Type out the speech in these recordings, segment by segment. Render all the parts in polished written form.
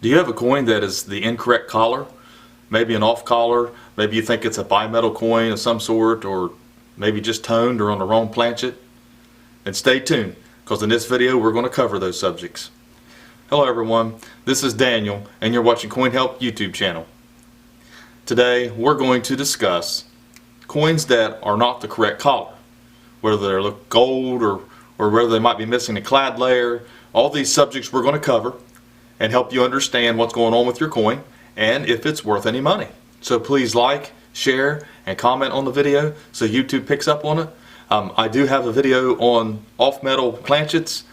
Do you have a coin that is the incorrect collar? Maybe an off collar, maybe you think it's a bimetal coin of some sort, or maybe just toned or on the wrong planchet? Then stay tuned, because in this video we're going to cover those subjects. Hello everyone, this is Daniel and you're watching Coin Help YouTube channel. Today we're going to discuss coins that are not the correct collar, whether they look gold or whether they might be missing a clad layer. All these subjects we're going to cover and help you understand what's going on with your coin and if it's worth any money. So please like, share, and comment on the video so YouTube picks up on it. I do have a video on off-metal planchets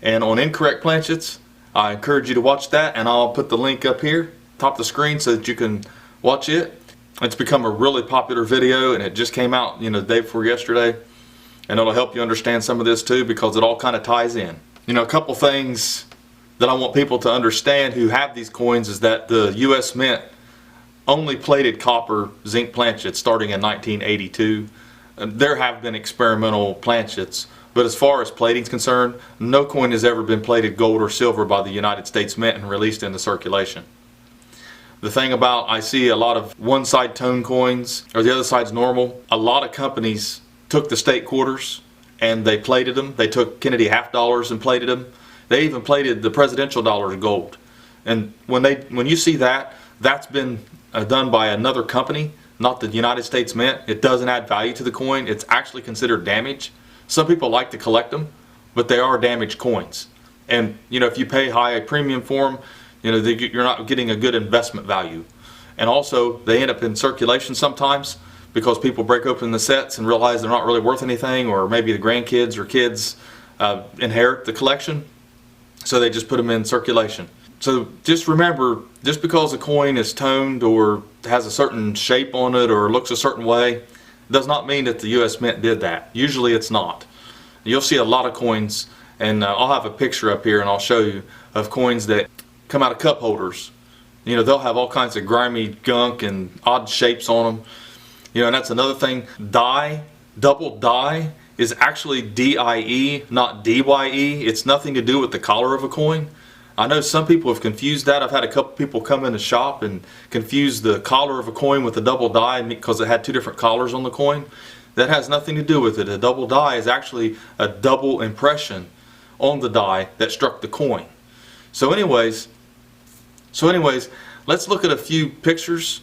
and on incorrect planchets. I encourage you to watch that, and I'll put the link up here, top of the screen, so that you can watch it. It's become a really popular video, and it just came out, the day before yesterday, and it'll help you understand some of this too, because it all kind of ties in. A couple things that I want people to understand who have these coins is that the U.S. Mint only plated copper zinc planchets starting in 1982. There have been experimental planchets, but as far as plating is concerned, no coin has ever been plated gold or silver by the United States Mint and released into circulation. The thing about, I see a lot of one side tone coins or the other side's normal. A lot of companies took the state quarters and they plated them. They took Kennedy half dollars and plated them. They even plated the presidential dollars gold. And when you see that, that's been done by another company, not the United States Mint. It doesn't add value to the coin. It's actually considered damage. Some people like to collect them, but they are damaged coins. And if you pay high premium for them, you're not getting a good investment value. And also, they end up in circulation sometimes because people break open the sets and realize they're not really worth anything, or maybe the grandkids or kids inherit the collection, so they just put them in circulation. So just remember, just because a coin is toned or has a certain shape on it or looks a certain way, does not mean that the U.S. Mint did that. Usually it's not. You'll see a lot of coins, and I'll have a picture up here and I'll show you, of coins that come out of cup holders. They'll have all kinds of grimy gunk and odd shapes on them. And that's another thing. Die, double die, is actually D-I-E, not D-Y-E. It's nothing to do with the collar of a coin. I know some people have confused that. I've had a couple people come in the shop and confuse the collar of a coin with a double die because it had two different collars on the coin. That has nothing to do with it. A double die is actually a double impression on the die that struck the coin. So anyways, let's look at a few pictures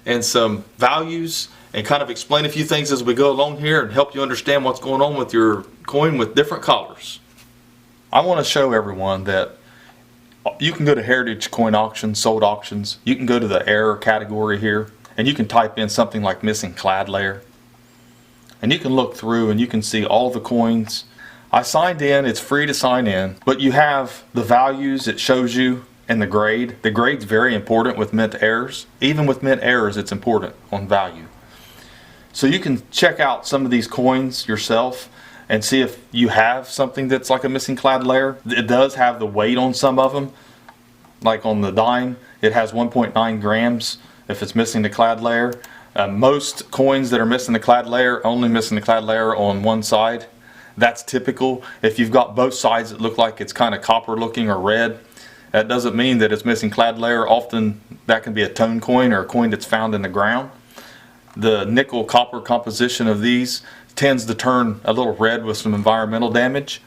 and some values and kind of explain a few things as we go along here and help you understand what's going on with your coin with different collars. I want to show everyone that you can go to heritage coin auctions, sold auctions. You can go to the error category here and you can type in something like missing clad layer. And you can look through and you can see all the coins. I signed in, it's free to sign in, but you have the values it shows you and the grade. The grade's very important with mint errors. Even with mint errors, it's important on value. So you can check out some of these coins yourself and see if you have something that's like a missing clad layer. It does have the weight on some of them. Like on the dime, it has 1.9 grams if it's missing the clad layer. Most coins that are missing the clad layer, only missing the clad layer on one side. That's typical. If you've got both sides that look like it's kind of copper looking or red, that doesn't mean that it's missing clad layer. Often that can be a tone coin or a coin that's found in the ground. The nickel copper composition of these tends to turn a little red with some environmental damage.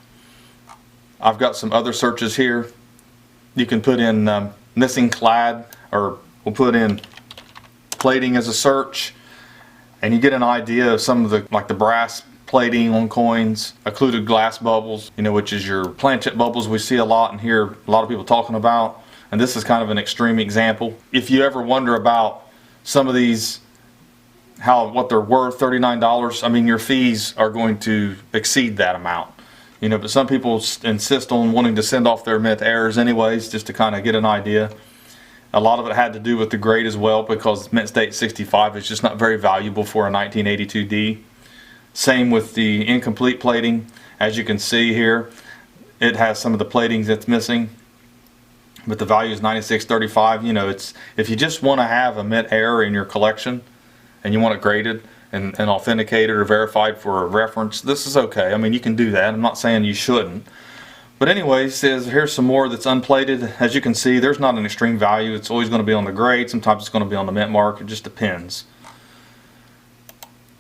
I've got some other searches here. You can put in missing clad, or we'll put in plating as a search, and you get an idea of some of the, like the brass plating on coins, occluded glass bubbles, which is your planchet bubbles we see a lot and hear a lot of people talking about. And this is kind of an extreme example. If you ever wonder about some of these, what they're worth, $39, I mean, your fees are going to exceed that amount. But some people insist on wanting to send off their mint errors anyways, just to kind of get an idea. A lot of it had to do with the grade as well, because mint state 65 is just not very valuable for a 1982D. Same with the incomplete plating. As you can see here, it has some of the platings that's missing, but the value is 96.35. It's, if you just want to have a mint error in your collection and you want it graded and authenticated or verified for a reference, this is okay. I mean, you can do that. I'm not saying you shouldn't, But anyway, he says here's some more that's unplated. As you can see, there's not an extreme value. It's always going to be on the grade. Sometimes it's going to be on the mint mark. It just depends.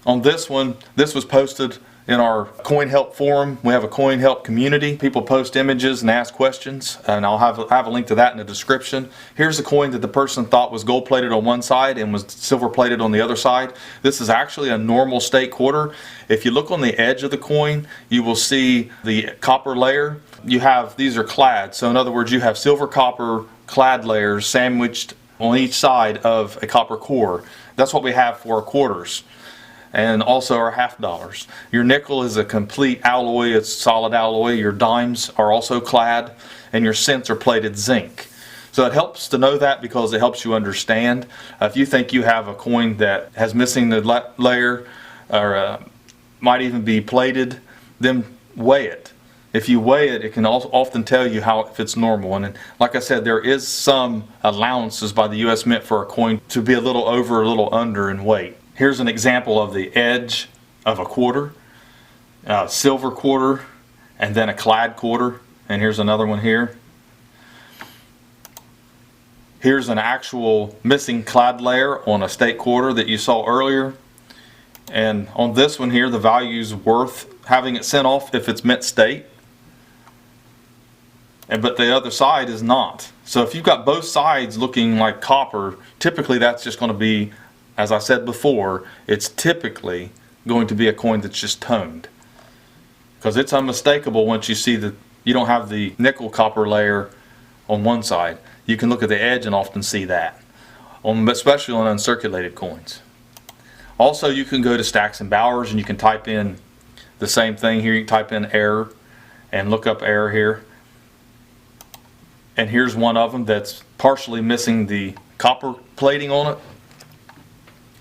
On this one, this was posted in our Coin Help forum. We have a Coin Help community. People post images and ask questions, and I'll have a link to that in the description. Here's a coin that the person thought was gold plated on one side and was silver plated on the other side. This is actually a normal state quarter. If you look on the edge of the coin, you will see the copper layer. These are clad, so in other words, you have silver copper clad layers sandwiched on each side of a copper core. That's what we have for our quarters, and also our half dollars. Your nickel is a complete alloy, it's solid alloy. Your dimes are also clad, and your cents are plated zinc. So it helps to know that because it helps you understand. If you think you have a coin that has missing the layer or might even be plated, then weigh it. If you weigh it, it can often tell you if it's normal. And like I said, there is some allowances by the U.S. Mint for a coin to be a little over, a little under in weight. Here's an example of the edge of a quarter, a silver quarter, and then a clad quarter. And here's another one here. Here's an actual missing clad layer on a state quarter that you saw earlier. And on this one here, the value is worth having it sent off if it's mint state. But the other side is not. So if you've got both sides looking like copper, typically that's just going to be, as I said before, it's typically going to be a coin that's just toned. Because it's unmistakable once you see that you don't have the nickel copper layer on one side. You can look at the edge and often see that, especially on uncirculated coins. Also, you can go to Stacks and Bowers and you can type in the same thing here. You can type in error and look up error here. And here's one of them that's partially missing the copper plating on it.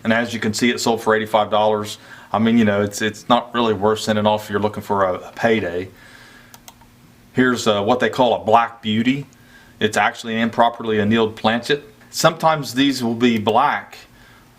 And as you can see, it sold for $85. I mean, you know, it's not really worth sending off if you're looking for a payday. Here's what they call a black beauty. It's actually an improperly annealed planchet. Sometimes these will be black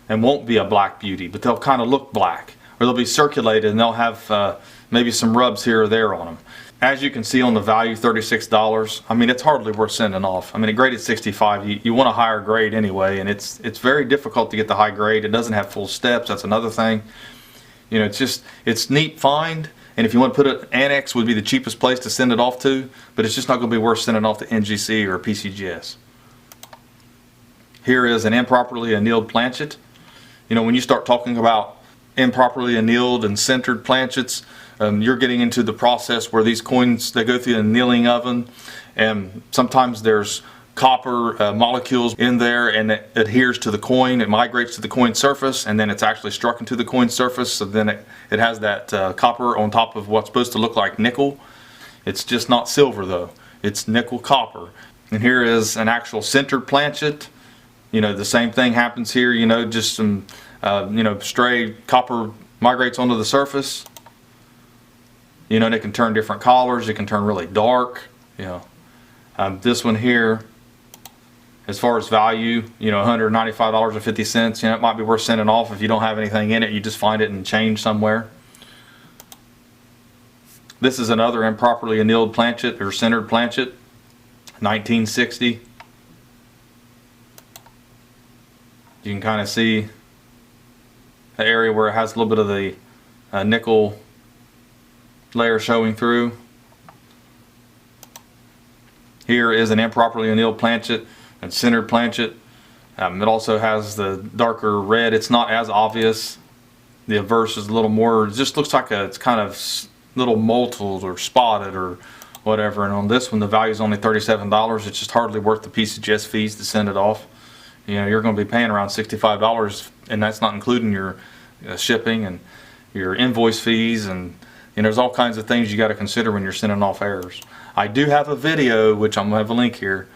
and won't be a black beauty, but they'll kind of look black. Or they'll be circulated and they'll have maybe some rubs here or there on them. As you can see on the value, $36. I mean, it's hardly worth sending off. I mean, a grade at 65, you want a higher grade anyway, and it's very difficult to get the high grade. It doesn't have full steps. That's another thing. You know, it's neat find, and if you want to put it, Annex would be the cheapest place to send it off to, but it's just not going to be worth sending off to NGC or PCGS. Here is an improperly annealed planchet. You know, when you start talking about improperly annealed and centered planchets, you're getting into the process where these coins, they go through the annealing oven, and sometimes there's copper molecules in there, and it adheres to the coin. It migrates to the coin surface, and then it's actually struck into the coin surface. So then it has that copper on top of what's supposed to look like nickel. It's just not silver though. It's nickel copper. And here is an actual centered planchet. You know, the same thing happens here. You know, just some you know, stray copper migrates onto the surface. You know, they can turn different colors. It can turn really dark. You know, this one here, as far as value, you know, $195.50. You know, it might be worth sending off if you don't have anything in it. You just find it and change somewhere. This is another improperly annealed planchet or centered planchet, 1960. You can kind of see the area where it has a little bit of the nickel layer showing through. Here is an improperly annealed planchet and centered planchet. It also has the darker red. It's not as obvious. The obverse is a little more, it just looks like it's kind of little mottled or spotted or whatever. And on this one, the value is only $37. It's just hardly worth the PCGS fees to send it off. You know, you're going to be paying around $65, and that's not including your shipping and your invoice fees, and you know, there's all kinds of things you got to consider when you're sending off errors. I do have a video, which I'm going to have a link here,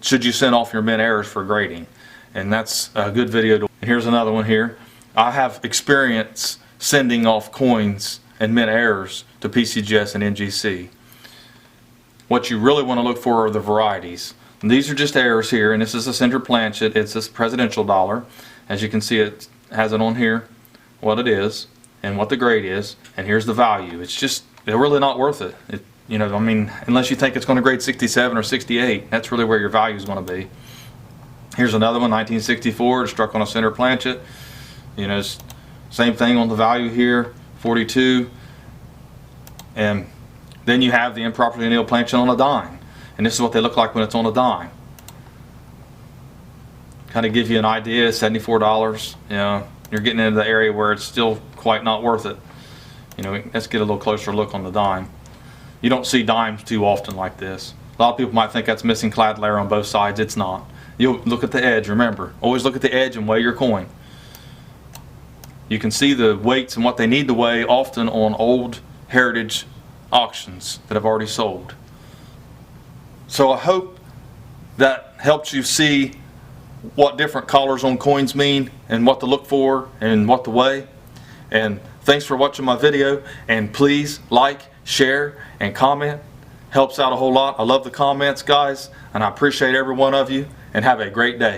should you send off your mint errors for grading, and that's a good video. And here's another one here. I have experience sending off coins and mint errors to PCGS and NGC. What you really want to look for are the varieties. And these are just errors here, and this is a centered planchet. It's this presidential dollar. As you can see, it has it on here, what it is and what the grade is, and here's the value. They're really not worth it. You know, I mean, unless you think it's going to grade 67 or 68, that's really where your value is going to be. Here's another one, 1964, struck on a center planchet. You know, same thing on the value here, 42. And then you have the improperly annealed planchet on a dime. And this is what they look like when it's on a dime. Kind of give you an idea, $74. You know, you're getting into the area where it's still quite not worth it. You know, let's get a little closer look on the dime. You don't see dimes too often like this. A lot of people might think that's missing clad layer on both sides. It's not. You'll look at the edge, remember. Always look at the edge and weigh your coin. You can see the weights and what they need to weigh often on old heritage auctions that have already sold. So I hope that helps you see what different colors on coins mean and what to look for and what to weigh. And thanks for watching my video, and please like, share, and comment. Helps out a whole lot. I love the comments, guys, and I appreciate every one of you, and have a great day.